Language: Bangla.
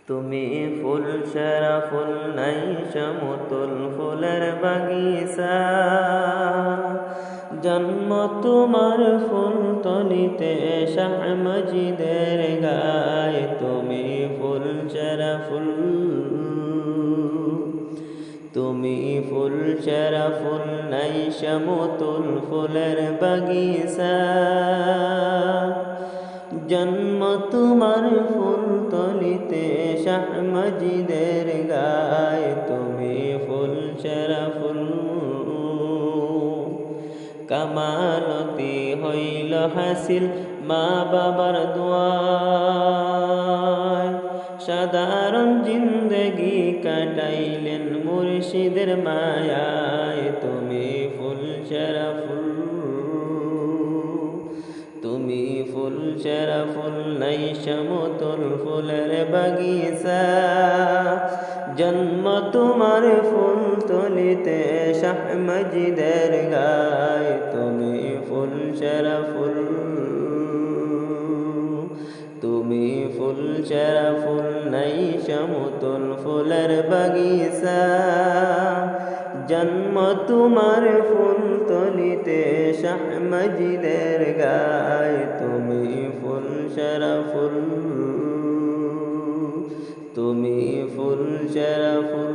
তুমি ফুল সেরা ফুল নাই সমতুল ফুলের বাগিচা, জন্ম তোমার ফুল তলিতে শাহ মজিদের গায়। তুমি ফুল সেরা ফুল, তুমি ফুল সেরা ফুল নাই সমতুল ফুলের বাগিচা, জন্ম তোমার ফুল তলিতে শাহ মজিদের গায়। তুমি ফুল সেরা ফুল, কামালতি হইল হাসিল মা বাবার দোয়ায়, সাধারণ জিন্দগি কাটাইলেন মুর্শিদের মায়ায়। তুমি ফুল সেরা ফুল, তুমি ফুল সেরা ফুল নাই সমতুল ফুলের বাগিচা, জন্ম তোমার ফুল তলিতে শাহ মজিদের গায়। তুমি ফুল সেরা ফুল, তুমি ফুল সেরা ফুল নাই সমতুল ফুলের বাগিচা, জন্ম তোমার ফুল তলিতে শাহ মজিদের গায়। তুমি ফুল সেরা ফুল, তুমি ফুল সেরা ফুল।